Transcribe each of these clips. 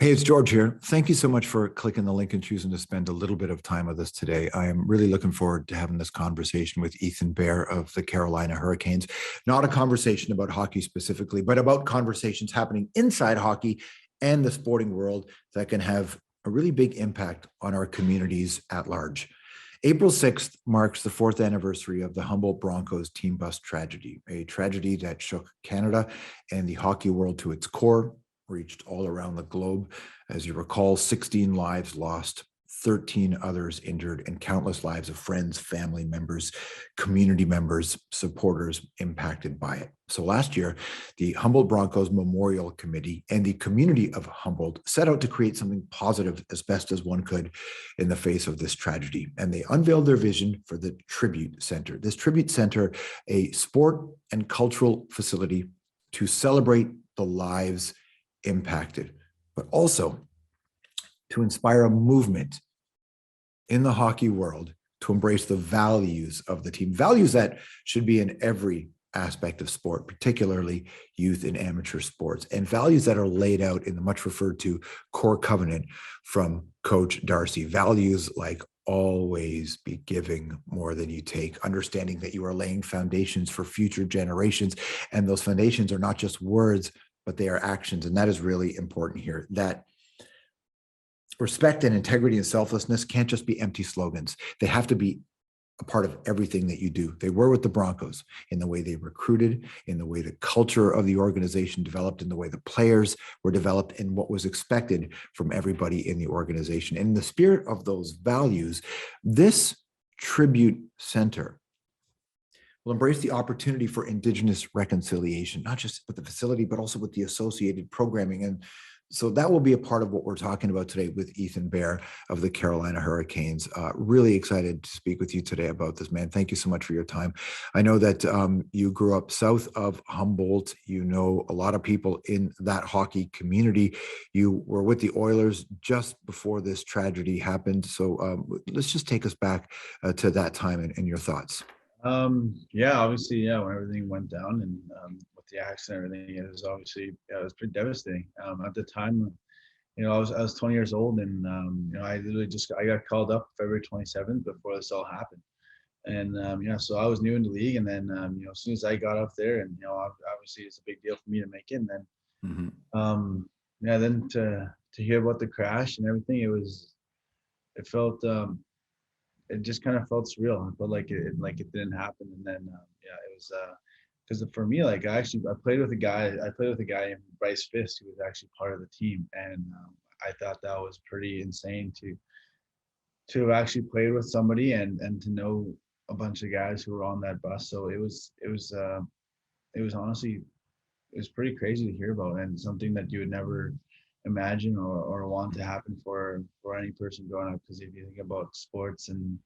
Hey, it's George here. Thank you so much for clicking the link and choosing to spend a little bit of time with us today. I am really looking forward to having this conversation with Ethan Bear of the Carolina Hurricanes. Not a conversation about hockey specifically, but about conversations happening inside hockey and the sporting world that can have a really big impact on our communities at large. April 6th marks the fourth anniversary of the Humboldt Broncos team bus tragedy, a tragedy that shook Canada and the hockey world to its core, reached all around the globe. As you recall, 16 lives lost, 13 others injured, and countless lives of friends, family members, community members, supporters impacted by it. So last year, the Humboldt Broncos Memorial Committee and the community of Humboldt set out to create something positive as best as one could in the face of this tragedy. And they unveiled their vision for the Tribute Center. This Tribute Center, a sport and cultural facility to celebrate the lives impacted, but also to inspire a movement in the hockey world to embrace the values of the team, values that should be in every aspect of sport, particularly youth and amateur sports, and values that are laid out in the much referred to core covenant from Coach Darcy. Values like always be giving more than you take, understanding that you are laying foundations for future generations. And those foundations are not just words, but they are actions. And that is really important here, that respect and integrity and selflessness can't just be empty slogans. They have to be a part of everything that you do. They were with the Broncos in the way they recruited, in the way the culture of the organization developed, in the way the players were developed, and what was expected from everybody in the organization. And in the spirit of those values, this Tribute Center will embrace the opportunity for Indigenous reconciliation, not just with the facility, but also with the associated programming. And so that will be a part of what we're talking about today with Ethan Bear of the Carolina Hurricanes. Really excited to speak with you today about this, man. Thank you so much for your time. I know that you grew up south of Humboldt. You know a lot of people in that hockey community. You were with the Oilers just before this tragedy happened. So let's just take us back to that time and your thoughts. Yeah, obviously, yeah, when everything went down and with the accident and everything, it was obviously, yeah, it was pretty devastating. At the time, I was 20 years old, and I literally I got called up February 27th before this all happened. And so I was new in the league, and then as soon as I got up there, and obviously it's a big deal for me to make it. And then then to hear about the crash and everything, it felt it just kind of felt surreal. I felt like it didn't happen. And then it was because for me, like I played with a guy named Bryce Fisk, who was actually part of the team, and I thought that was pretty insane to have actually played with somebody and to know a bunch of guys who were on that bus. So it was honestly, it was pretty crazy to hear about, and something that you would never imagine or want to happen for any person growing up. Because if you think about sports and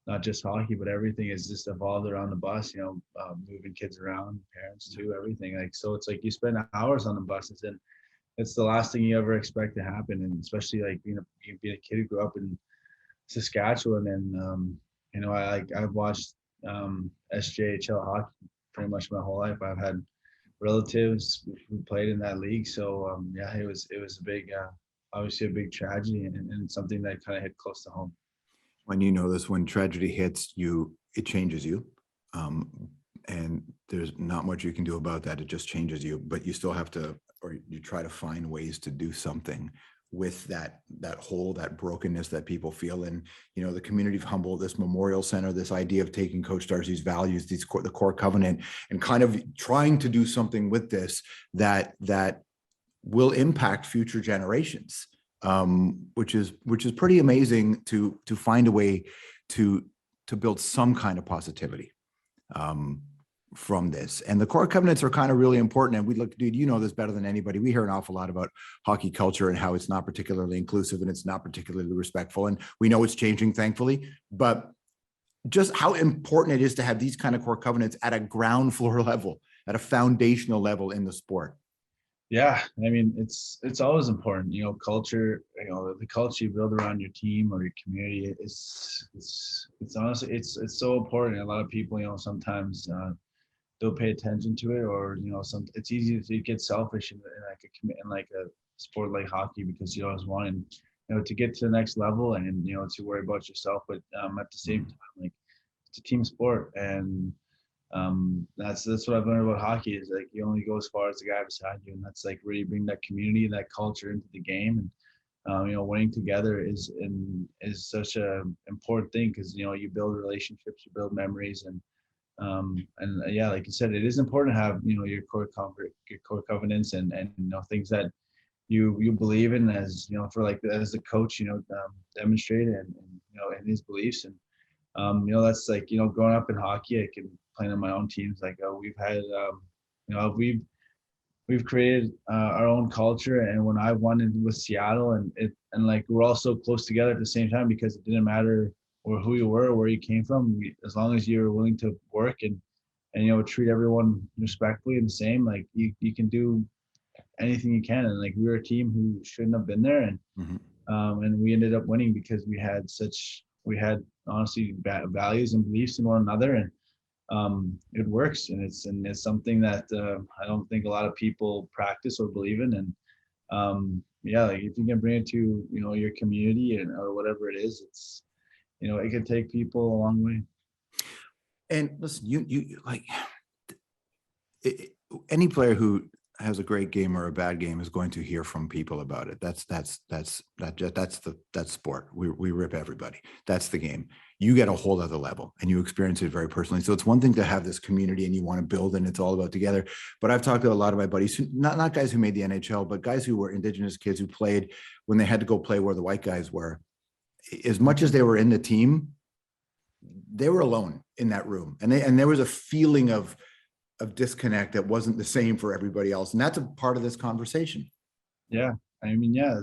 not just hockey, but everything is just evolved around the bus, moving kids around, parents too, everything. Like, so it's like you spend hours on the buses, and it's the last thing you ever expect to happen. And especially like being a kid who grew up in Saskatchewan, and I've watched SJHL hockey pretty much my whole life. I've had relatives who played in that league, so it was a big, obviously a big tragedy, and something that kind of hit close to home. When you know this, when tragedy hits you, it changes you. And there's not much you can do about that. It just changes you, but you still have to, or you try to find ways to do something with that hole, that brokenness that people feel. And, the community of Humboldt, this memorial center, this idea of taking Coach Darcy's values, the core covenant, and kind of trying to do something with this that will impact future generations. Which is pretty amazing to find a way to build some kind of positivity from this. And the core covenants are kind of really important. And we look, dude, you know this better than anybody. We hear an awful lot about hockey culture and how it's not particularly inclusive and it's not particularly respectful. And we know it's changing, thankfully, but just how important it is to have these kind of core covenants at a ground floor level, at a foundational level in the sport. Yeah, I mean, it's always important, culture, the culture you build around your team or your community. It's honestly, it's so important. A lot of people, sometimes don't pay attention to it, or it's easy to get selfish in like sport like hockey, because you always want, to get to the next level, and to worry about yourself, but at the same time, like, it's a team sport, and that's what I've learned about hockey, is like you only go as far as the guy beside you, and that's like really bring that community, that culture into the game. And winning together is such a important thing, because you build relationships, you build memories, and yeah, like you said, it is important to have your core covenants, and things that you believe in, as for like as the coach, demonstrate, and his beliefs. And that's like, growing up in hockey, I can playing on my own teams, like we've had we've created our own culture. And when I won with Seattle, and like we're all so close together at the same time, because it didn't matter or who you were or where you came from, as long as you were willing to work, and treat everyone respectfully and the same, like you can do anything you can. And like we were a team who shouldn't have been there, and we ended up winning because we had honestly values and beliefs in one another. And it works, and it's something that I don't think a lot of people practice or believe in. And yeah, like if you can bring it to your community, or whatever it is, it's it can take people a long way. And listen, you like any player who has a great game or a bad game is going to hear from people about it. That's sport. We rip everybody. That's the game. You get a whole other level, and you experience it very personally. So it's one thing to have this community and you want to build, and it's all about together. But I've talked to a lot of my buddies, not guys who made the NHL, but guys who were Indigenous kids who played when they had to go play where the white guys were. As much as they were in the team, they were alone in that room, and there was a feeling of disconnect that wasn't the same for everybody else. And that's a part of this conversation. Yeah. I mean, yeah,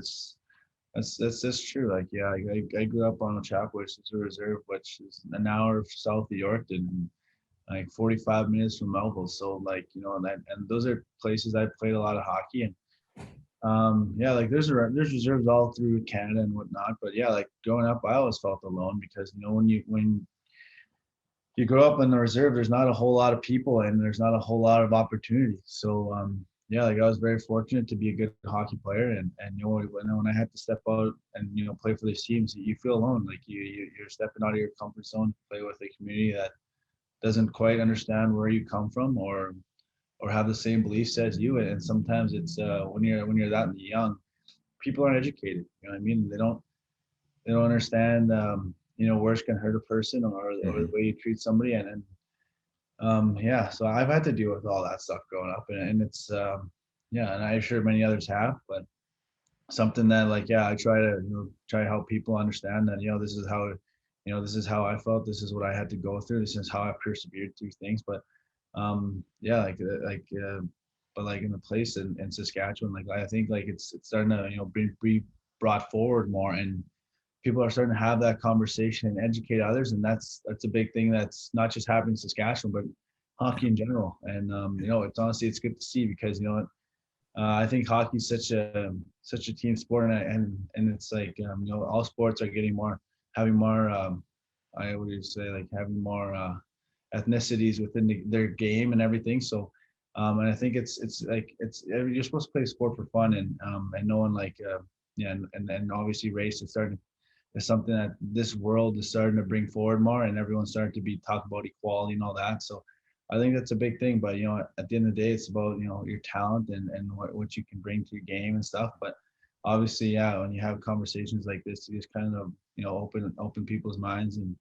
that's true. Like, yeah, I grew up on Chapwish, it's a reserve, which is an hour south of Yorkton, and like 45 minutes from Melville. So like, and those are places I played a lot of hockey. And yeah, like there's reserves all through Canada and whatnot. But yeah, like growing up, I always felt alone, because when you grow up in the reserve, there's not a whole lot of people, and there's not a whole lot of opportunities. So yeah, like I was very fortunate to be a good hockey player, and when I had to step out and play for these teams, you feel alone. Like you're stepping out of your comfort zone to play with a community that doesn't quite understand where you come from, or have the same beliefs as you. And sometimes it's when you're that young, people aren't educated. You know what I mean? They don't understand words can hurt a person, or the way you treat somebody. And yeah, so I've had to deal with all that stuff growing up, and it's yeah, and I'm sure many others have. But something that, like, yeah, I try to help people understand that this is how I felt, this is what I had to go through, this is how I persevered through things. But yeah, but like in the place in Saskatchewan, like I think like it's starting to be brought forward more, and people are starting to have that conversation and educate others. And that's a big thing that's not just happening in Saskatchewan, but hockey in general. And it's honestly, it's good to see, because I think hockey is such a team sport, and it's like all sports are having more I would say, like, having more ethnicities within their game and everything. So and I think it's like you're supposed to play sport for fun, and no one, like yeah, and obviously race is something that this world is starting to bring forward more, and everyone's starting to be talk about equality and all that. So I think that's a big thing. But at the end of the day, it's about your talent and what you can bring to your game and stuff. But obviously, yeah, when you have conversations like this, you just kind of open people's minds, and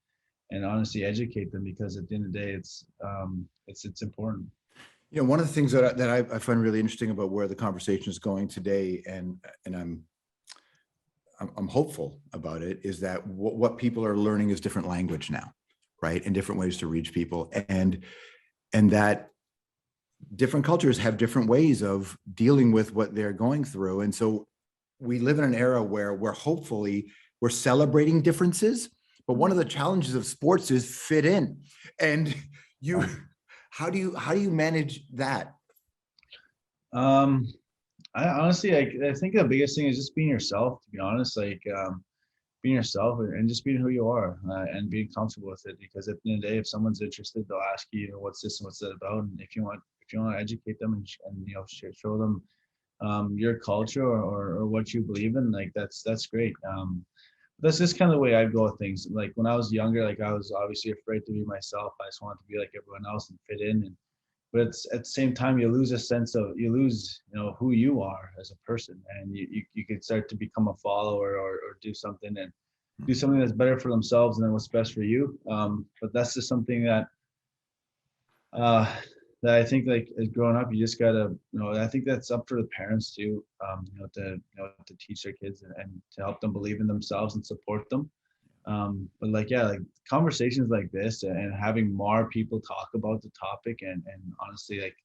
honestly educate them, because at the end of the day, it's important. One of the things that I find really interesting about where the conversation is going today, and I'm hopeful about it, is that what people are learning is different language now, right? And different ways to reach people, and that different cultures have different ways of dealing with what they're going through. And so we live in an era where we're celebrating differences, but one of the challenges of sports is fit in. And how do you manage that? I honestly, I think the biggest thing is just being yourself, to be honest. Like being yourself, and just being who you are, and being comfortable with it. Because at the end of the day, if someone's interested, they'll ask you, what's this and what's that about. And if you want to educate them, and show them your culture or what you believe in, like that's great. That's just kind of the way I go with things. Like when I was younger, like I was obviously afraid to be myself. I just wanted to be like everyone else and fit in. And but it's at the same time you lose a sense of who you are as a person, and you could start to become a follower or do something and do something that's better for themselves and then what's best for you. But that's just something that uh that I think, like, as growing up, you just gotta, I think that's up for the parents too, to teach their kids and to help them believe in themselves and support them. But like, yeah, like conversations like this and having more people talk about the topic and honestly, like,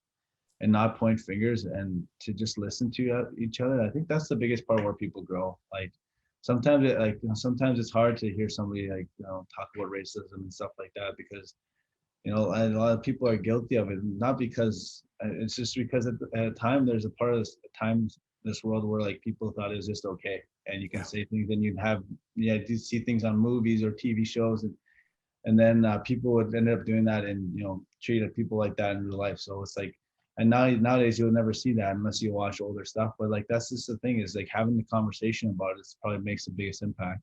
and not point fingers and to just listen to each other. I think that's the biggest part where people grow. Like sometimes sometimes it's hard to hear somebody, like, talk about racism and stuff like that, because a lot of people are guilty of it, not because it's just because at a time there's a part of this time, this world, where like people thought it was just okay and you can say things, and you'd have, you see things on movies or TV shows, and then people would end up doing that and treat people like that in real life. So it's like, and nowadays you'll never see that unless you watch older stuff. But like that's just the thing, is like having the conversation about it probably makes the biggest impact.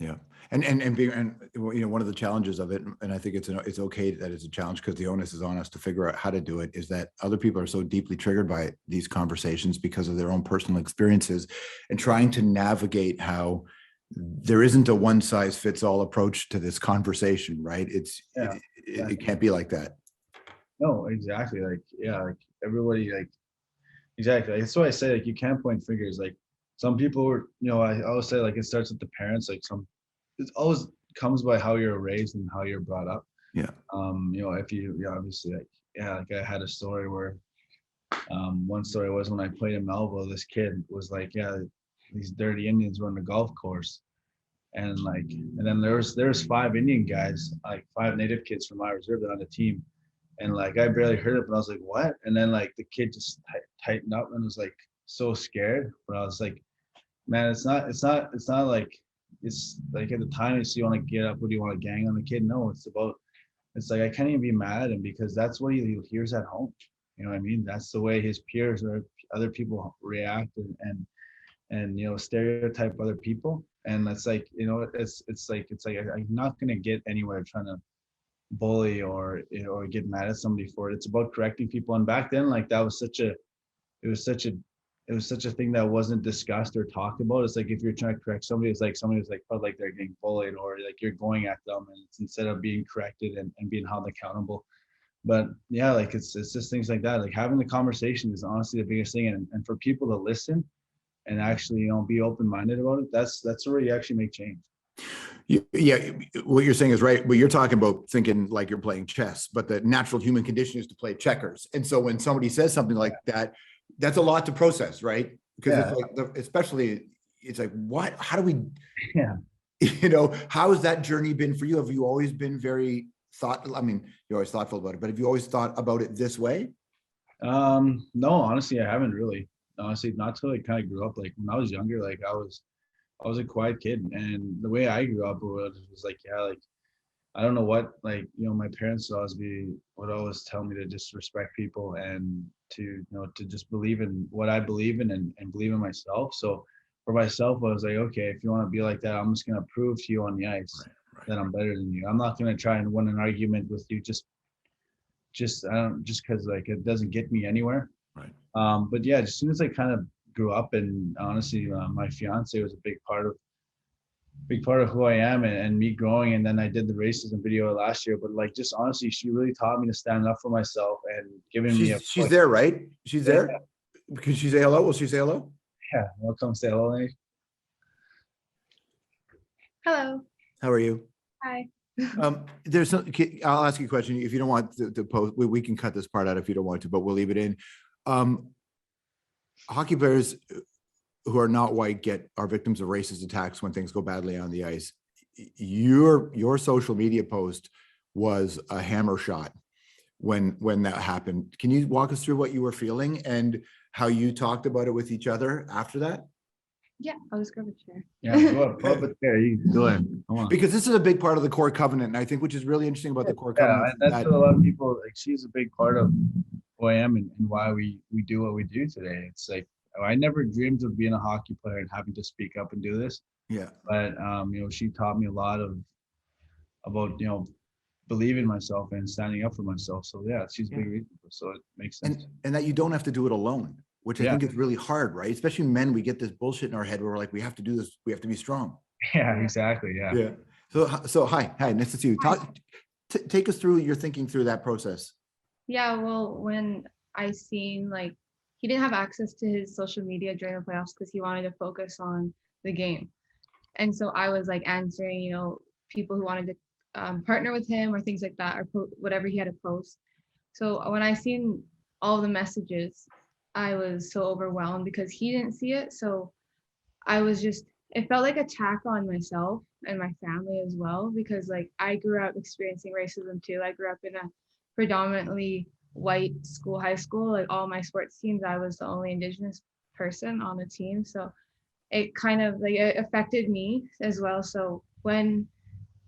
Yeah. And being, and one of the challenges of it, and I think it's okay that it's a challenge because the onus is on us to figure out how to do it, is that other people are so deeply triggered by these conversations because of their own personal experiences, and trying to navigate how there isn't a one size fits all approach to this conversation, right? It can't be like that. No, exactly. Like, yeah, like everybody, like, exactly. That's why I say, like, you can't point fingers. Like some people were, I always say, like, it starts with the parents. Like it always comes by how you're raised and how you're brought up. Yeah. If you, obviously, like, yeah, like I had a story where, one story was when I played in Melville, this kid was like, yeah, these dirty Indians were on the golf course. And like, and then there's 5 Indian guys, like 5 native kids from my reserve that on the team. And like, I barely heard it, but I was like, what? And then like the kid just tightened up and was like so scared. But I was like, man, it's not like, it's like at the time it's, you want to get up, what do you want to gang on the kid? No, it's like, I can't even be mad at him because that's what he hears at home. You know what I mean? That's the way his peers or other people react and stereotype other people. And it's like, it's like I'm not gonna get anywhere trying to bully or get mad at somebody for it. It's about correcting people. And back then, like, that was it was such a thing that wasn't discussed or talked about. It's like if you're trying to correct somebody, it's like somebody was like felt like they're getting bullied, or like you're going at them, and it's instead of being corrected and being held accountable. But yeah, like it's just things like that. Like having the conversation is honestly the biggest thing, and for people to listen and actually be open-minded about it, that's where you actually make change. Yeah, what you're saying is right, but you're talking about thinking like you're playing chess, but the natural human condition is to play checkers. And so when somebody says something like that, that's a lot to process, right? Because it's like, especially, it's like, what, how do we, how has that journey been for you? Have you always been very I mean, you're always thoughtful about it, but have you always thought about it this way? No, honestly, I haven't really. Honestly, not till I kind of grew up. Like when I was younger, like I was a quiet kid, and the way I grew up was like, yeah, like I don't know what, like, my parents would always tell me to just respect people and to just believe in what I believe in and believe in myself. So for myself, I was like, okay, if you want to be like that, I'm just gonna prove to you on the ice that I'm better than you. I'm not gonna try and win an argument with you just because like it doesn't get me anywhere. Right. But yeah, as soon as I kind of grew up, and honestly, my fiance was a big part of who I am and me growing. And then I did the racism video last year, but like, just honestly, she really taught me to stand up for myself and giving me she's there, right? She's there. Can she say hello? Will she say hello? Yeah, welcome. Say hello, Nate. Hello. How are you? Hi. There's some, I'll ask you a question. If you don't want to post, we can cut this part out if you don't want to, but we'll leave it in. Hockey players who are not white are victims of racist attacks when things go badly on the ice. Your social media post was a hammer shot when that happened. Can you walk us through what you were feeling and how you talked about it with each other after that? Yeah, I'll just grab a chair. Yeah, go up a chair. You go ahead. Come on. Because this is a big part of the core covenant, and I think which is really interesting about the core covenant. Yeah, that's what a lot of people like. She's a big part of who I am and why we do what we do today. It's like I never dreamed of being a hockey player and having to speak up and do this. Yeah. But she taught me a lot about believing myself and standing up for myself. So yeah, she's a big reason. So it makes sense. And that you don't have to do it alone, which I think is really hard, right? Especially men, we get this bullshit in our head where we're like, we have to do this, we have to be strong. Yeah, exactly. Yeah. So hi, nice to see you. Take us through your thinking through that process. Yeah, well, when I seen like he didn't have access to his social media during the playoffs because he wanted to focus on the game. And so I was like answering, people who wanted to partner with him or things like that, or whatever he had to post. So when I seen all the messages, I was so overwhelmed because he didn't see it. So it felt like attack on myself and my family as well, because like I grew up experiencing racism too. I grew up in a predominantly white high school. Like all my sports teams, I was the only Indigenous person on the team. So it kind of like it affected me as well. So when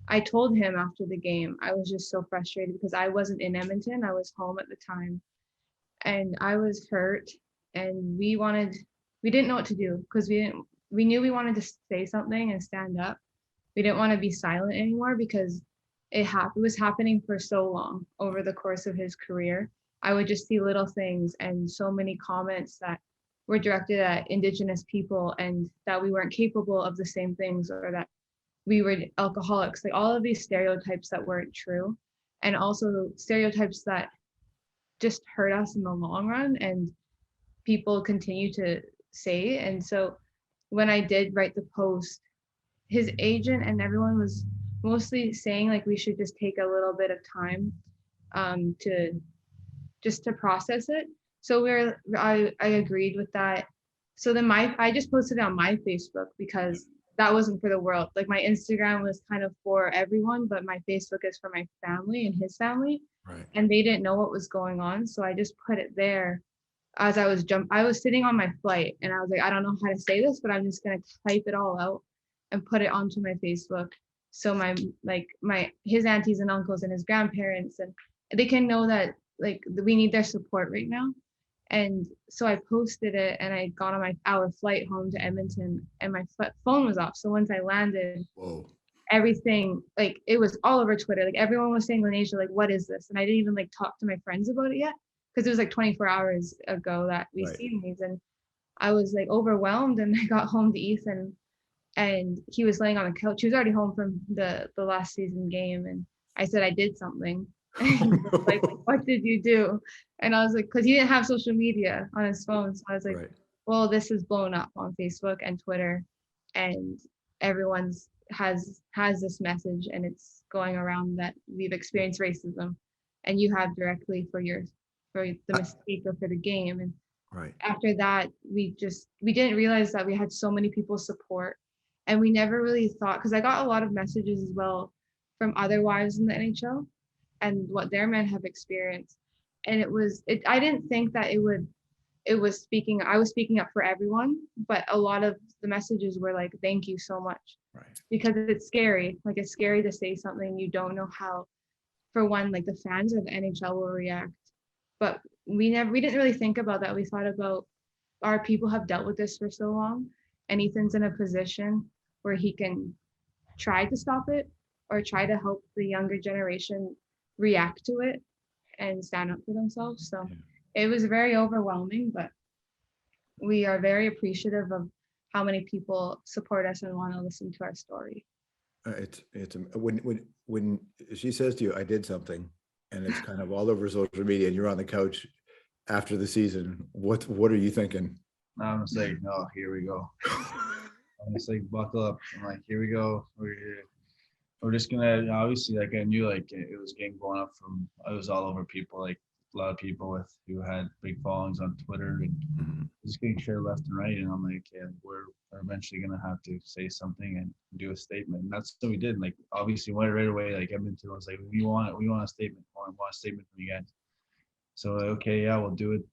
I told him after the game, I was just so frustrated because I wasn't in Edmonton. I was home at the time and I was hurt, and we didn't know what to do because we knew we wanted to say something and stand up. We didn't want to be silent anymore because it was happening for so long over the course of his career. I would just see little things and so many comments that were directed at Indigenous people and that we weren't capable of the same things, or that we were alcoholics, like all of these stereotypes that weren't true, and also stereotypes that just hurt us in the long run and people continue to say. And so when I did write the post, his agent and everyone was mostly saying like we should just take a little bit of time to process it. So I agreed with that. So then I just posted it on my Facebook because that wasn't for the world. Like my Instagram was kind of for everyone, but my Facebook is for my family and his family. Right. And they didn't know what was going on. So I just put it there as I was sitting on my flight and I was like, I don't know how to say this, but I'm just gonna type it all out and put it onto my Facebook. So his aunties and uncles and his grandparents, and they can know that like we need their support right now. And so I posted it and I got on our flight home to Edmonton and my phone was off. So once I landed, everything, like it was all over Twitter. Like everyone was saying, Lanesia, like, what is this? And I didn't even like talk to my friends about it yet because it was like 24 hours ago that we seen these. And I was like overwhelmed, and I got home to Ethan and he was laying on the couch. He was already home from the last season game. And I said, I did something. And he was like, what did you do? And I was like, because he didn't have social media on his phone. So I was like, well, this is blown up on Facebook and Twitter, and everyone's has this message, and it's going around that we've experienced racism, and you have directly for the mistake or for the game. And after that, we didn't realize that we had so many people's support, and we never really thought, because I got a lot of messages as well from other wives in the NHL and what their men have experienced. And I didn't think that I was speaking up for everyone, but a lot of the messages were like, thank you so much. Because it's scary. Like it's scary to say something. You don't know how, for one, like the fans or the NHL will react. But we didn't really think about that. We thought about our people have dealt with this for so long, and Ethan's in a position where he can try to stop it or try to help the younger generation react to it and stand up for themselves. So it was very overwhelming, but we are very appreciative of how many people support us and want to listen to our story. It's when she says to you, I did something, and it's kind of all over social media, and you're on the couch after the season, what are you thinking? I'm just like, no, here we go. I'm just like, buckle up. I'm like, here we go. We're just gonna, obviously, like I knew like it was getting blown up it was all over people, like a lot of people who had big followings on Twitter and just getting shared left and right. And I'm like, yeah, we're eventually gonna have to say something and do a statement. And that's what we did. Like obviously right away, like Edmonton was like, we want a statement. We want a statement from you guys. So okay, yeah, we'll do it.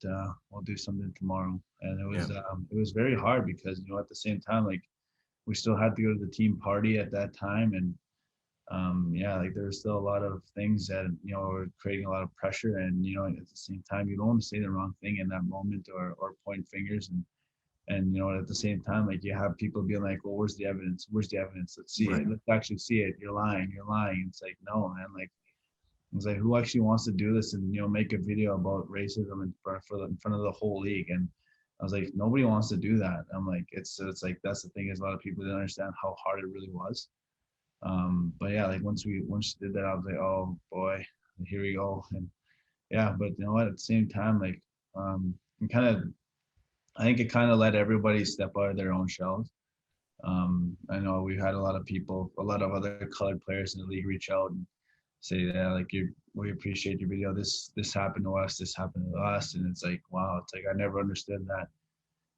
We'll do something tomorrow. And it was very hard because at the same time, like we still had to go to the team party at that time, and like there's still a lot of things that were creating a lot of pressure, and at the same time you don't want to say the wrong thing in that moment or point fingers. And And, you know, at the same time, like you have people being like, well, where's the evidence? Where's the evidence? Let's see Right. it. Let's actually see it. You're lying. You're lying. It's like, no, man. Like, it's like, who actually wants to do this and, you know, make a video about racism in front of the whole league? And I was like, nobody wants to do that. I'm like, it's like, that's the thing, is a lot of people didn't understand how hard it really was. But yeah, like once she did that, I was like, oh boy, here we go. And yeah, but you know what, at the same time, like, and kind of, I think it kind of let everybody step out of their own shells. I know we had a lot of people, a lot of other colored players in the league reach out and say, yeah, like we appreciate your video. This happened to us. This happened to us. And it's like, wow, it's like, I never understood that.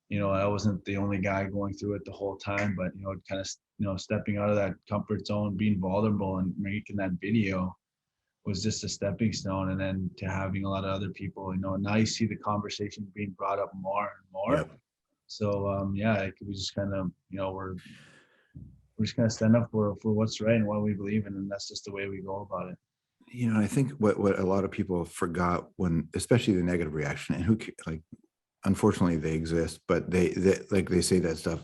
You know, I wasn't the only guy going through it the whole time, but, you know, kind of, you know, stepping out of that comfort zone, being vulnerable and making that video was just a stepping stone. And then to having a lot of other people, you know, now you see the conversation being brought up more and more. Yep. So yeah, like we just kind of, you know, we're just kind of stand up for what's right and what we believe in, and that's just the way we go about it. You know, I think what a lot of people forgot, when, especially the negative reaction, and like, unfortunately they exist, but they like, they say that stuff,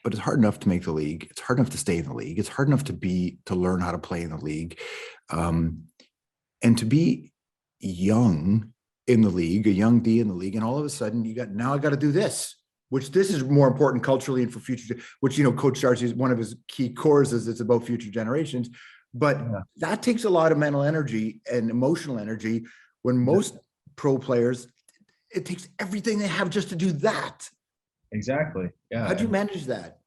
but it's hard enough to make the league. It's hard enough to stay in the league. It's hard enough to learn how to play in the league. And to be young in the league, a young D in the league, and all of a sudden now I got to do this, which this is more important culturally and for future, which, you know, Coach Darcy, one of his key cores is it's about future generations. But Yeah. that takes a lot of mental energy and emotional energy, when most pro players, it takes everything they have just to do that. Exactly. Yeah. How'd you manage that?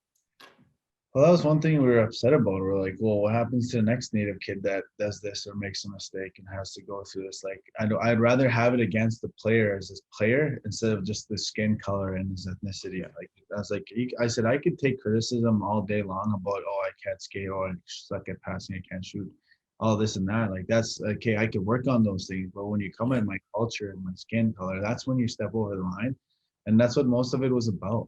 Well, that was one thing we were upset about. We're like, well, what happens to the next Native kid that does this or makes a mistake and has to go through this? Like, I'd rather have it against the player as this player instead of just the skin color and his ethnicity. Yeah. Like, I was like, I said, I could take criticism all day long about, oh, I can't skate, or I suck at passing, I can't shoot, all this and that. Like, that's okay. I could work on those things, but when you come at my culture and my skin color, that's when you step over the line, and that's what most of it was about.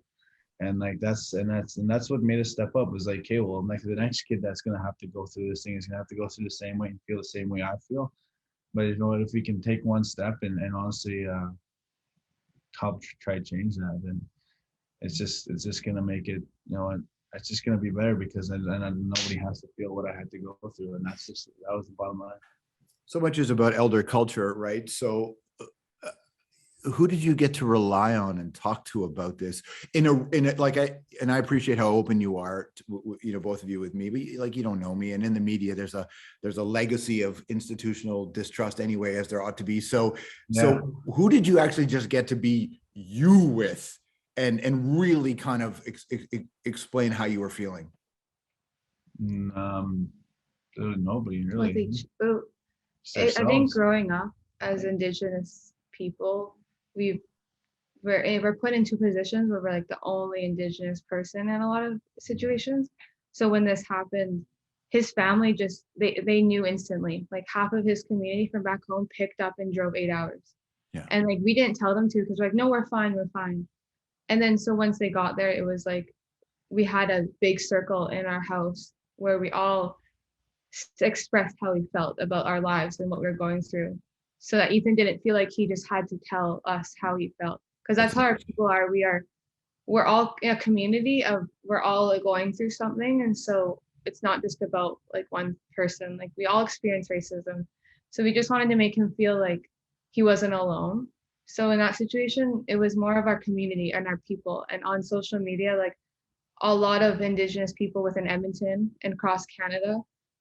And like that's what made us step up, was like, okay, well, like the next kid that's gonna have to go through this thing is gonna have to go through the same way and feel the same way I feel. But you know what, if we can take one step and honestly help try to change that, then it's just gonna make it, you know, it's just gonna be better, because then nobody has to feel what I had to go through, and that was the bottom line. So much is about elder culture, right? So who did you get to rely on and talk to about this in a like, I appreciate how open you are to, you know, both of you with me, but like, you don't know me, and in the media there's a legacy of institutional distrust anyway, as there ought to be. So Yeah. So who did you actually just get to be you with and really kind of explain how you were feeling? Nobody With really. I think growing up as Indigenous people, we're put into positions where we're like the only Indigenous person in a lot of situations. So when this happened, his family just they knew instantly. Like half of his community from back home picked up and drove 8 hours. Yeah. And like we didn't tell them to, because we're like, no, we're fine. And then so once they got there, it was like we had a big circle in our house where we all expressed how we felt about our lives and what we were going through, so that Ethan didn't feel like he just had to tell us how he felt, because that's how our people are. We're all in a community of, we're all like going through something, and so it's not just about like one person. Like we all experience racism, so we just wanted to make him feel like he wasn't alone. So in that situation, it was more of our community and our people. And on social media, like a lot of Indigenous people within Edmonton and across Canada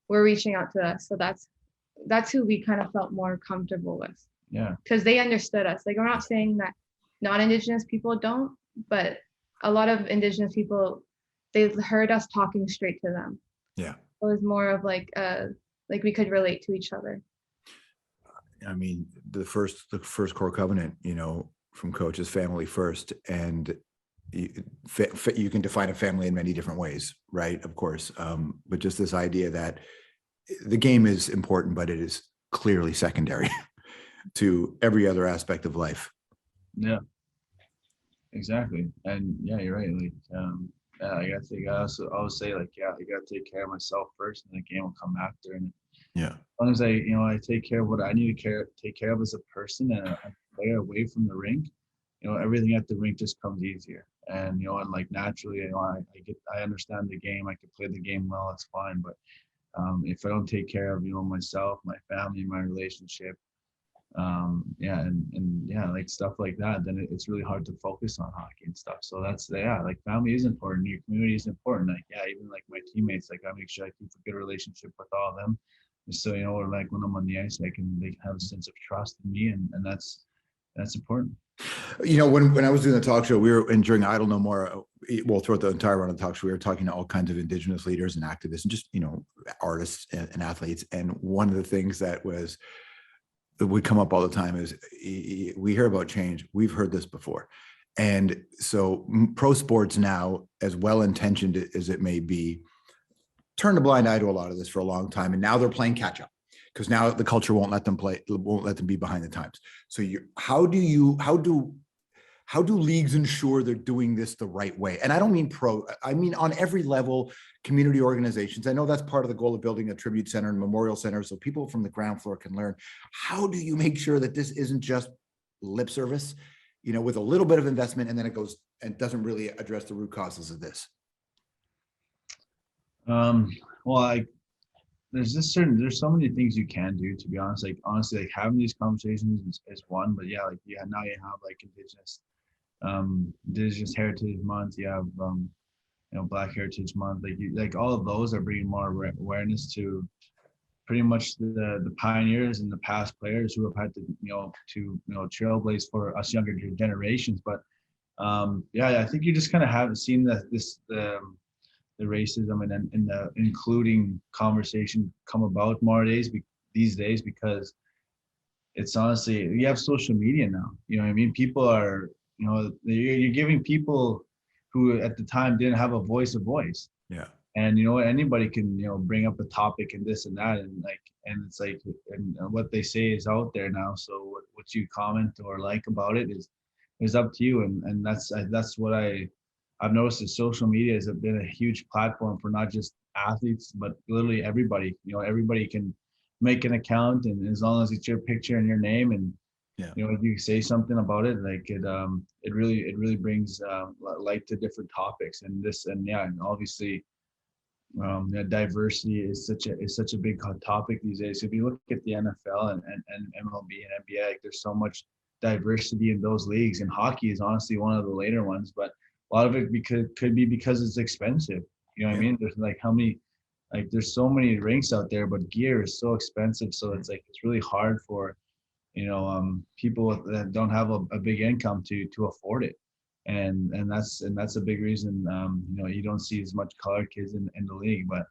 were reaching out to us. So that's who we kind of felt more comfortable with. Yeah. Because they understood us. Like, we're not saying that non-Indigenous people don't, but a lot of Indigenous people, they heard us talking straight to them. Yeah. It was more of like we could relate to each other. I mean, the first core covenant, you know, from Coach is family first, and you can define a family in many different ways, right? Of course, but just this idea that the game is important, but it is clearly secondary to every other aspect of life. Yeah, exactly. And yeah, you're right. Like, yeah, I gotta take. I always say, like, yeah, I gotta take care of myself first, and the game will come after. And yeah, as long as I take care of what I need to take care of as a person and a player away from the rink, everything at the rink just comes easier. and and like naturally, I understand the game. I can play the game well. It's fine, but if I don't take care of myself, my family, my relationship, yeah, and yeah, like stuff like that, then it's really hard to focus on hockey and stuff. So that's, yeah, like family is important, your community is important. Like, yeah, even like my teammates, like I make sure I keep a good relationship with all of them, so or like when I'm on the ice, they can have a sense of trust in me, and that's important. When I was doing the talk show, we were, and during Idle No More, well, throughout the entire run of the talk show, we were talking to all kinds of Indigenous leaders and activists and just, artists and athletes. And one of the things that would come up all the time is we hear about change. We've heard this before. And so pro sports now, as well-intentioned as it may be, turned a blind eye to a lot of this for a long time. And now they're playing catch up because now the culture won't let them be behind the times. So how do leagues ensure they're doing this the right way? And I don't mean I mean on every level, community organizations. I know that's part of the goal of building a tribute center and memorial center so people from the ground floor can learn. How do you make sure that this isn't just lip service, with a little bit of investment, and then it goes and doesn't really address the root causes of this? Well, there's so many things you can do, to be honest. Like, honestly, like having these conversations is one, but yeah, like, yeah, now you have like Indigenous Heritage Month, you have Black Heritage Month, like all of those are bringing more awareness to pretty much the pioneers and the past players who have had to trailblaze for us younger generations. But yeah, I think you just kind of have seen the racism and the including conversation come about more these days, because it's honestly, you have social media now. You know what I mean? People are, you're giving people who at the time didn't have a voice. Yeah. And anybody can, bring up a topic and this and that, and it's like, and what they say is out there now. So what you comment or like about it is up to you. And that's what I've noticed that social media has been a huge platform for not just athletes, but literally everybody. Everybody can make an account, and as long as it's your picture and your name, and yeah, if you say something about it, like it really brings light to different topics. And yeah, and obviously, diversity is such a big hot topic these days. If you look at the NFL and MLB and NBA, like, there's so much diversity in those leagues, and hockey is honestly one of the later ones, but a lot of it could be because it's expensive. You know what I mean? There's like there's so many rinks out there, but gear is so expensive. So it's really hard for, people that don't have a big income to afford it. And that's a big reason, you don't see as much colored kids in the league. But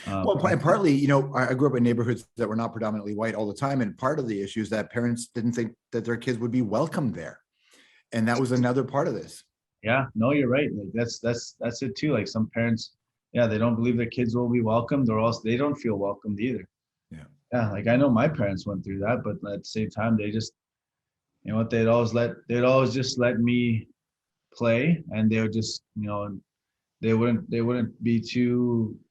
well, and partly, I grew up in neighborhoods that were not predominantly white all the time. And part of the issue is that parents didn't think that their kids would be welcome there. And that was another part of this. Yeah, no, you're right. Like that's it too. Like some parents, yeah, they don't believe their kids will be welcomed, or else they don't feel welcomed either. Yeah, like I know my parents went through that, but at the same time, they just, they'd always just let me play, and they would just, they wouldn't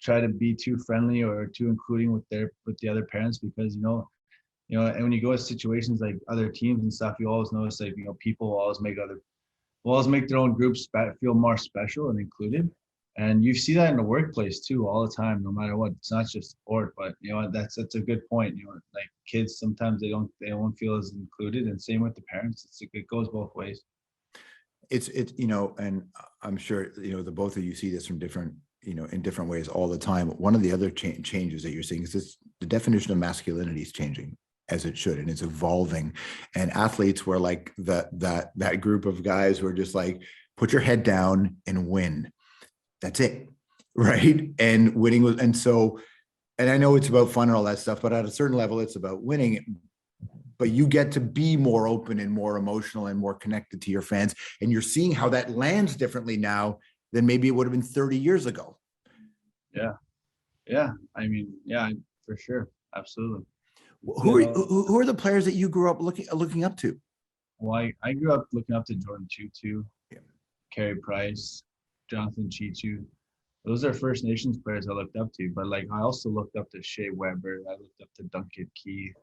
try to be too friendly or too including with the other parents, because and when you go to situations like other teams and stuff, you always notice, like, people will always make their own groups feel more special and included. And you see that in the workplace too, all the time, no matter what. It's not just sport, but that's a good point. Like kids, sometimes they won't feel as included, and same with the parents. It goes both ways. It's and I'm sure the both of you see this from different in different ways all the time. One of the other changes that you're seeing is the definition of masculinity is changing, as it should, and it's evolving. And athletes were like that group of guys who are just like, put your head down and win. That's it, right? And winning was, and I know it's about fun and all that stuff, but at a certain level, it's about winning. But you get to be more open and more emotional and more connected to your fans, and you're seeing how that lands differently now than maybe it would have been 30 years ago. Yeah. I mean, yeah, for sure, absolutely. Who are the players that you grew up looking up to? Well, I grew up looking up to Jordan Chutu, Carey Price, Jonathan Chichu. Those are First Nations players I looked up to. But like, I also looked up to Shea Weber. I looked up to Duncan Keith.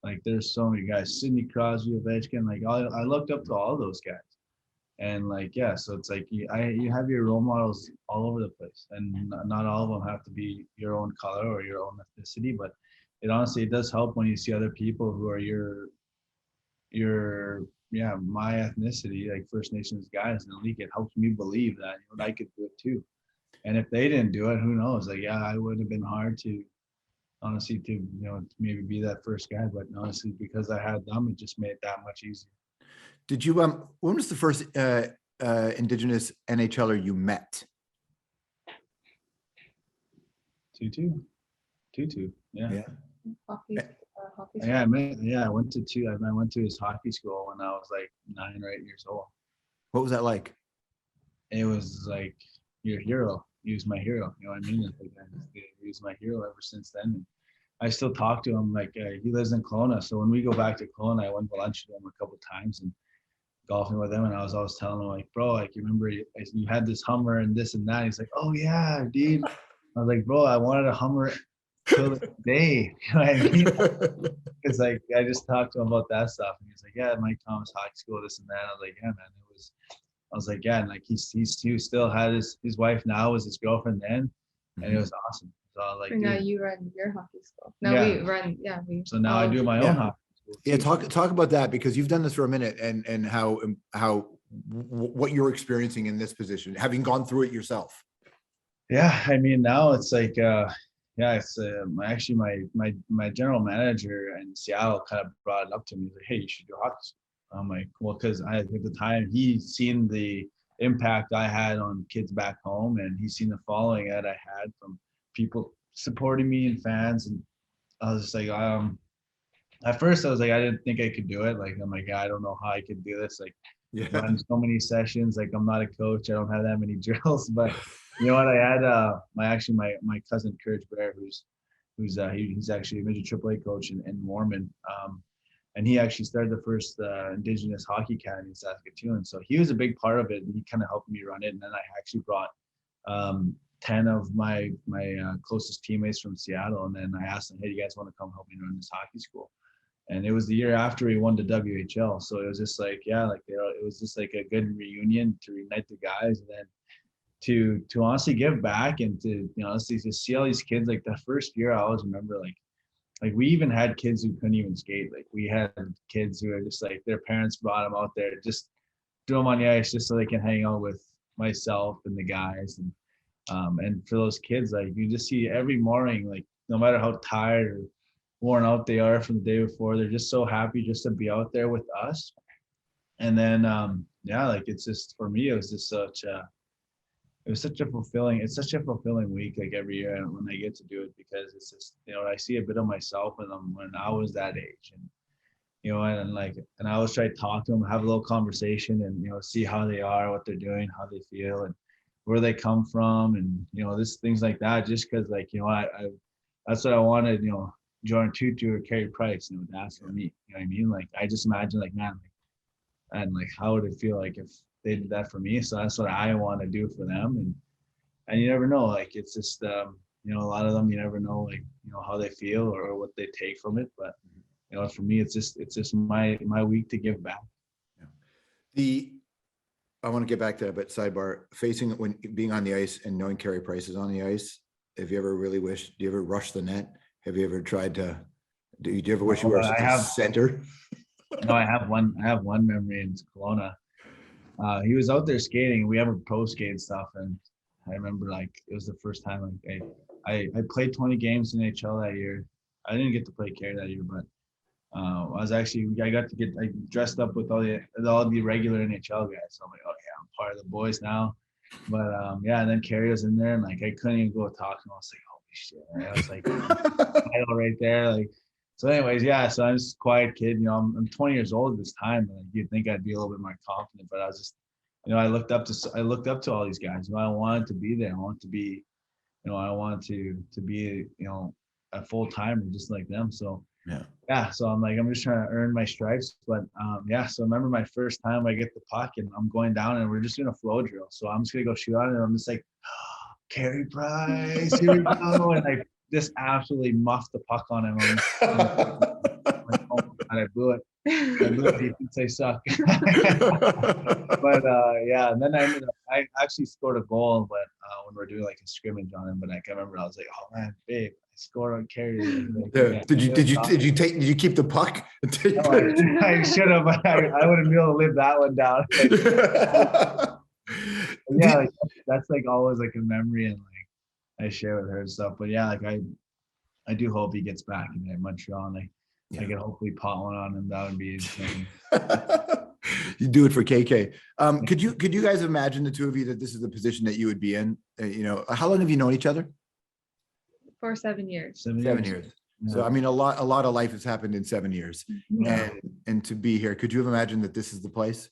Like, there's so many guys. Sidney Crosby, Ovechkin. Like, I looked up to all those guys. And like, yeah, so it's like you have your role models all over the place, and not all of them have to be your own color or your own ethnicity, but it honestly, it does help when you see other people who are your yeah, my ethnicity, like First Nations guys in the league. It helps me believe that, you know, I could do it too. And if they didn't do it, who knows? Like, yeah, I would have been hard to honestly to, you know, to maybe be that first guy, but honestly, because I had them, it just made it that much easier. Did you when was the first Indigenous NHLer you met? Tutu, yeah. Yeah. Hockey, hockey Yeah, I met, yeah, I went to I went to his hockey school when I was like 9 or 8 years old. What was that like? It was like your hero. He was my hero. You know what I mean? Like, he was my hero ever since then. And I still talk to him. Like, he lives in Kelowna, so when we go back to Kelowna, I went to lunch with him a couple times and golfing with him. And I was always telling him, like, bro, like, you remember you had this Hummer and this and that. He's like, oh yeah, dude. I was like, bro, I wanted a Hummer till this day. You know what I mean? Because like I just talked to him about that stuff, and he's like, yeah, Mike Thomas Hockey School, this and that. I was like, yeah, man, it was. I was like, yeah, and like he still had his wife now was his girlfriend then, and it was awesome. So I was like, And now dude, you run your hockey school. No, Yeah. we run. Yeah, we. so now I do my Yeah. own hockey school. Yeah, too. talk about that, because you've done this for a minute, and how what you're experiencing in this position, having gone through it yourself. Yeah, I mean now it's like yeah, it's actually my general manager in Seattle kind of brought it up to me. He's like, hey, you should do hockey school. I'm like, well, because I at the time he's seen the impact I had on kids back home, and he's seen the following that I had from people supporting me and fans. And I was just like, at first I was like, I didn't think I could do it. Like, I'm like, I don't know how I could do this. Like, Yeah. run so many sessions. Like, I'm not a coach. I don't have that many drills. But you know what? I had my cousin Courage Bear, he's actually a major AAA coach in Mormon. And he actually started the first Indigenous hockey academy in Saskatchewan. So he was a big part of it, and he kind of helped me run it. And then I actually brought 10 of my closest teammates from Seattle, and then I asked them, hey, do you guys want to come help me run this hockey school? And it was the year after we won the WHL. So it was just like, yeah, like, you know, it was just like a good reunion to reunite the guys, and then to honestly give back, and to, you know, honestly to see all these kids. Like the first year, I always remember like we even had kids who couldn't even skate. Like we had kids who were just like, their parents brought them out there, just threw them on the ice just so they can hang out with myself and the guys. And for those kids, like you just see every morning, like no matter how tired or worn out they are from the day before, they're just so happy just to be out there with us. And then yeah, like it's just, for me, it was just such a fulfilling week, like every year when I get to do it, because it's just, you know, I see a bit of myself in them when I was that age. And you know, and I always try to talk to them, have a little conversation, and, you know, see how they are, what they're doing, how they feel, and where they come from, and, you know, this things like that. Just because, like, you know, I that's what I wanted, you know, Jordan Tutu or Carey Price, you know, that's for me. You know what I mean? Like, I just imagine, like, man, like, and like, how would it feel like if they did that for me? So that's what I want to do for them. And you never know, like, it's just you know, a lot of them, you never know, like, you know, how they feel or what they take from it. But you know, for me, it's just my week to give back. Yeah. I want to get back to that, but sidebar, facing it when being on the ice and knowing Carey Price is on the ice, have you ever really wished, do you ever rush the net? Have you ever tried to, do you ever wish you were a center? No, I have one memory in Kelowna. He was out there skating. We have a pro skate stuff, and I remember, like, it was the first time, like, I played 20 games in NHL that year. I didn't get to play Carey that year, but I got to get dressed up with all the regular NHL guys. So I'm like, okay, I'm part of the boys now. But yeah, and then Carey was in there, and like I couldn't even go talk to him. I was like, holy shit! And I was like, idol right there. Like, so anyways, yeah. So I'm just a quiet kid. You know, I'm 20 years old at this time. Like, you'd think I'd be a little bit more confident, but I was just, you know, I looked up to all these guys. You know, I wanted to be there. I wanted to be, you know, I wanted to be, you know, a full timer just like them. So yeah. So I'm like, I'm just trying to earn my stripes. But yeah. So I remember my first time I get the puck and I'm going down and we're just doing a flow drill. So I'm just gonna go shoot on it. And I'm just like, oh, Carey Price, here we go, and I just absolutely muffed the puck on him. and I blew it. I blew it since I suck. But yeah, and then I actually scored a goal, but when we're doing like a scrimmage on him, but I can remember I was like, oh man, babe, I scored on carry. Like, Yeah. Did you keep the puck? No, I should have, but I wouldn't be able to live that one down. Yeah, like, that's like always like a memory, and like I share with her and stuff. But yeah, like I do hope he gets back in there in Montreal, and I could hopefully pot one on him. That would be insane. You do it for KK. Could you guys imagine, the two of you, that this is the position that you would be in? How long have you known each other? For 7 years. 7 years. Yeah. So I mean, a lot of life has happened in 7 years. Yeah. And to be here, could you have imagined that this is the place?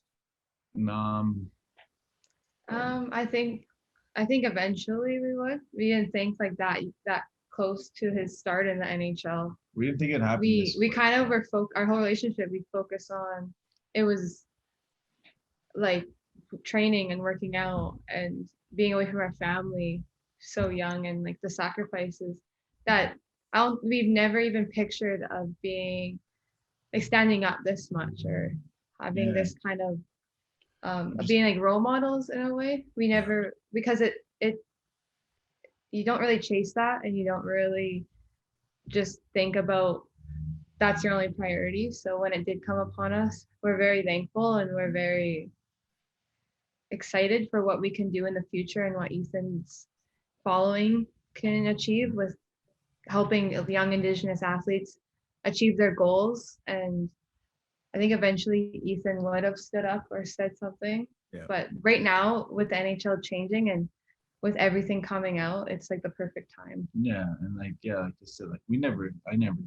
I think eventually we would. We didn't think like that close to his start in the NHL. We didn't think it happened. We kind of were our whole relationship. We focused on, it was like training and working out and being away from our family so young, and like the sacrifices that we've never even pictured of being like standing up this much or having this kind of being like role models in a way. We never, because it you don't really chase that, and you don't really just think about that's your only priority. So when it did come upon us, we're very thankful, and we're very excited for what we can do in the future and what Ethan's following can achieve with helping young Indigenous athletes achieve their goals. And I think eventually Ethan would have stood up or said something. Yeah. But right now, with the NHL changing and with everything coming out, it's like the perfect time. Yeah, and like I said, like I never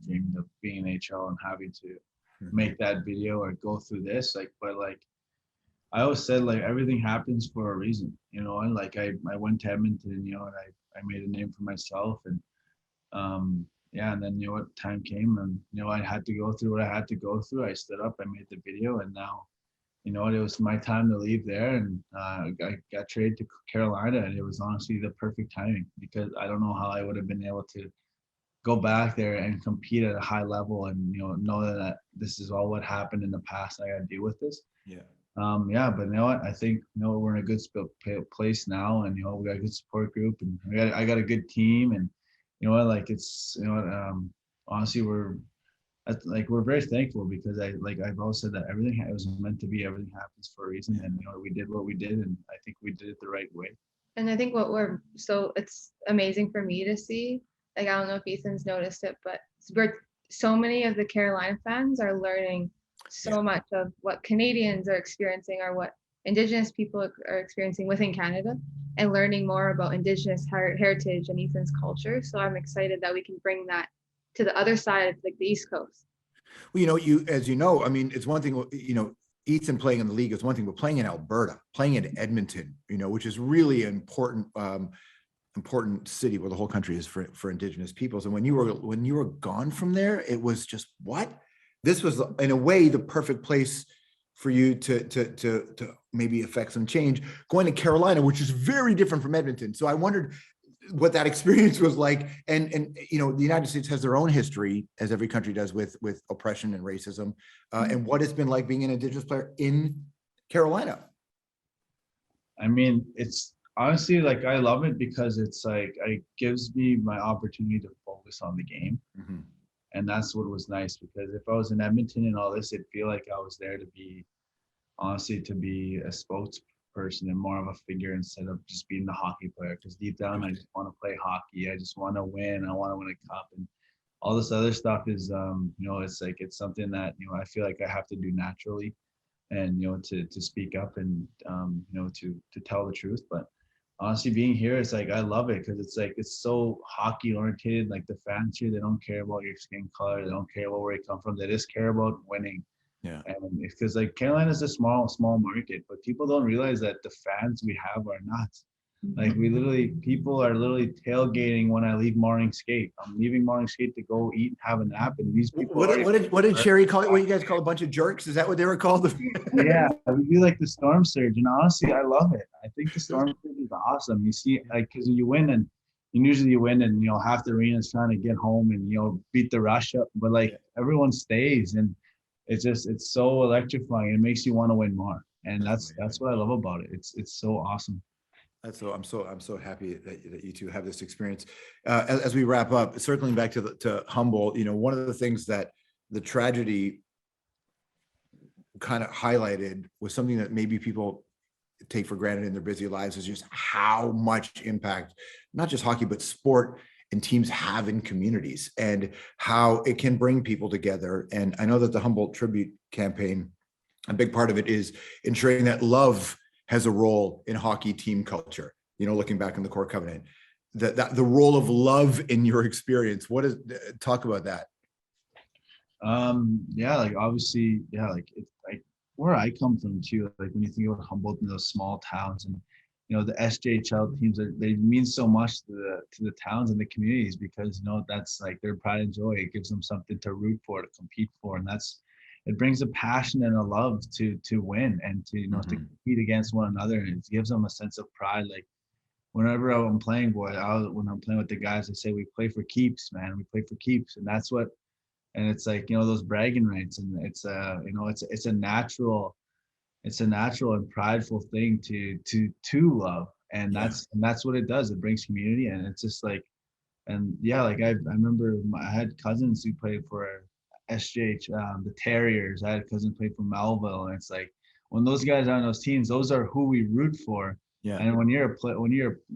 dreamed of being in NHL and having to make that video or go through this. Like, but like I always said, like everything happens for a reason, and like I went to Edmonton, and I made a name for myself, and and then time came, and I had to go through what I had to go through. I stood up, I made the video, and now it was my time to leave there, and I got traded to Carolina, and it was honestly the perfect timing, because I don't know how I would have been able to go back there and compete at a high level, and know that this is all what happened in the past. I got to deal with this. Yeah. But what? I think we're in a good place now, and we got a good support group, and I got a good team, and it's honestly we're very thankful, because I've always said that everything was meant to be. Everything happens for a reason, and we did what we did, and I think we did it the right way. And I think it's amazing for me to see. Like, I don't know if Ethan's noticed it, but so many of the Carolina fans are learning so much of what Canadians are experiencing, or what Indigenous people are experiencing within Canada, and learning more about Indigenous heritage and Ethan's culture. So I'm excited that we can bring that to the other side, like the East Coast. Well, I mean, it's one thing, Ethan playing in the league is one thing, but playing in Alberta, playing in Edmonton, which is really an important city where the whole country is for Indigenous peoples. And when you were gone from there, it was just, what? This was in a way the perfect place for you to maybe affect some change, going to Carolina, which is very different from Edmonton. So I wondered what that experience was like. And the United States has their own history, as every country does, with oppression and racism, and what it's been like being an Indigenous player in Carolina. I mean, it's honestly, like, I love it, because it's like it gives me my opportunity to focus on the game. Mm-hmm. And that's what was nice, because if I was in Edmonton and all this, it'd feel like I was there to be a spokesperson and more of a figure, instead of just being the hockey player. Because deep down, I just want to play hockey. I just want to win. I want to win a cup, and all this other stuff is, it's something that I feel like I have to do naturally, and to speak up, and to tell the truth. But honestly, being here, it's like I love it, because it's so hockey oriented. Like, the fans here, they don't care about your skin color, they don't care about where you come from, they just care about winning. Yeah. And it's because, like, Carolina is a small market, but people don't realize that the fans we have are nuts. Like, people are literally tailgating when I leave morning skate. I'm leaving morning skate to go eat and have a nap, and these people. What did Sherry call it? What you guys call a bunch of jerks? Is that what they were called? Yeah, we do like the storm surge, and honestly, I love it. I think the storm surge is awesome. You see, like, because you win, and usually you win, and half the arena is trying to get home and beat the rush up, but like everyone stays, and it's so electrifying. It makes you want to win more. And that's Definitely. what I love about it. It's so awesome. I'm so happy that you two have this experience. As we wrap up, circling back to Humboldt, one of the things that the tragedy kind of highlighted was something that maybe people take for granted in their busy lives, is just how much impact not just hockey but sport and teams have in communities, and how it can bring people together. And I know that the Humboldt Tribute campaign, a big part of it is ensuring that love has a role in hockey team culture. Looking back in the core covenant, the role of love in your experience. Talk about that? Yeah, like obviously, yeah, like it's like where I come from too. Like when you think about Humboldt and those small towns, and the SJHL teams, they mean so much to the towns and the communities, because that's like their pride and joy. It gives them something to root for, to compete for, and it brings a passion and a love to win, and to to compete against one another, and it gives them a sense of pride. Like whenever I'm playing, when I'm playing with the guys, I say we play for keeps, man. We play for keeps, and that's what. And it's like those bragging rights, and it's it's a natural and prideful thing to love, and that's what it does. It brings community, and it's just like, and yeah, like I remember I had cousins who played for SJH, the Terriers. I had a cousin who played for Melville, and it's like when those guys are on those teams, those are who we root for. Yeah. And when you're a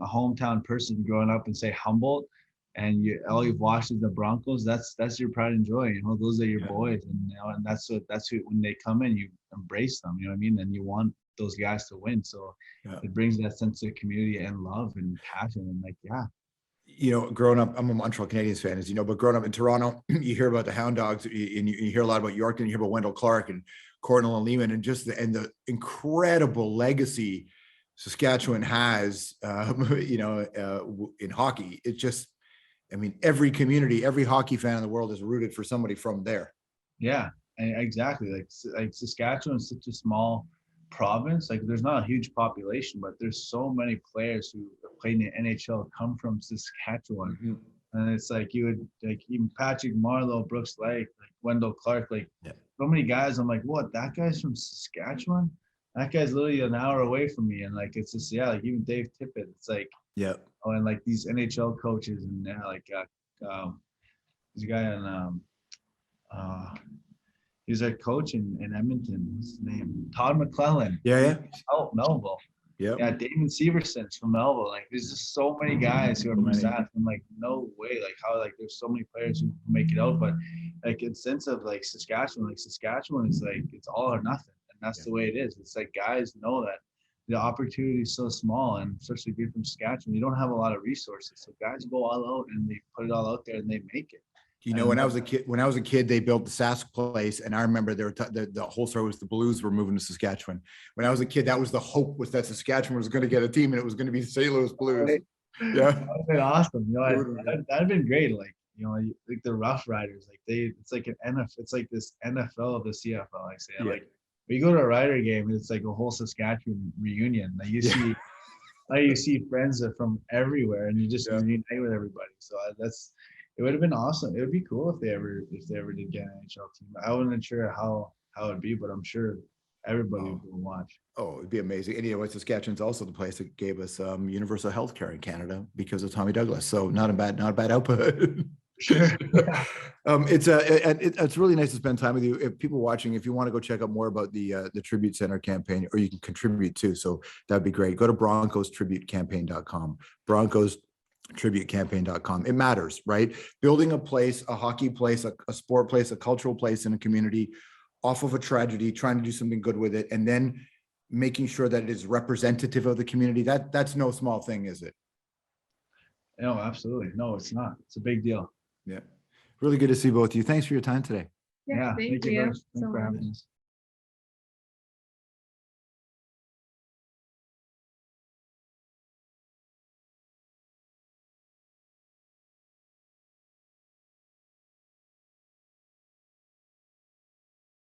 hometown person growing up in, say, Humboldt, and all you've watched is the Broncos, that's your pride and joy. Those are your boys, and and that's who, when they come in, you embrace them. You know what I mean? And you want those guys to win. So it brings that sense of community and love and passion, and like, yeah. Growing up, I'm a Montreal Canadiens fan, as you know, but growing up in Toronto, you hear about the Hound Dogs, and you hear a lot about York, and you hear about Wendell Clark and Cornell and Lehman, and just the incredible legacy Saskatchewan has, in hockey. It just, every community, every hockey fan in the world is rooted for somebody from there. Yeah, exactly. Like Saskatchewan is such a small province. Like there's not a huge population, but there's so many players who play in the NHL come from Saskatchewan. And it's like you would, like, even Patrick Marleau, Brooks Lake, like Wendell Clark, like so many guys. I'm like, what? That guy's from Saskatchewan? That guy's literally an hour away from me. And like, it's just, like even Dave Tippett, it's like, and like these NHL coaches, and there's a guy in he's a coach in Edmonton. What's his name? Todd McClellan. Oh, Melville. Yeah, Damon Severson's from Melville. Like there's just so many guys who are from Sask. I'm like, no way. Like how, like there's so many players who make it out, but like in sense of like Saskatchewan is like it's all or nothing. And that's the way it is. It's like guys know that the opportunity is so small, and especially being from Saskatchewan, you don't have a lot of resources. So guys go all out and they put it all out there and they make it. When I was a kid, they built the Sask place, and I remember the whole story was the Blues were moving to Saskatchewan. When I was a kid, that was the hope, was that Saskatchewan was going to get a team, and it was going to be the St. Louis Blues. Yeah, that would have been awesome. That'd been great. Like like the Rough Riders, like it's like an NFL, it's like this NFL of the CFL. I say, like when you go to a Rider game, it's like a whole Saskatchewan reunion. Like you see friends from everywhere, and you just unite with everybody. So it would have been awesome. It would be cool if they ever did get an NHL team. I wasn't sure how it'd be, but I'm sure everybody would go watch. Oh, it'd be amazing. And Saskatchewan's also the place that gave us universal health care in Canada because of Tommy Douglas. So not a bad output. Sure. It's really nice to spend time with you. If people watching, if you want to go check out more about the Tribute Center campaign, or you can contribute too, so that'd be great. Go to BroncosTributeCampaign.com. BroncosTributeCampaign.com. It matters, right? Building a place, a hockey place, a sport place, a cultural place in a community off of a tragedy, trying to do something good with it, and then making sure that it is representative of the community. That's no small thing, is it? No, absolutely. No, it's not. It's a big deal. Yeah. Really good to see both of you. Thanks for your time today. Yeah, thank you Thanks for having us.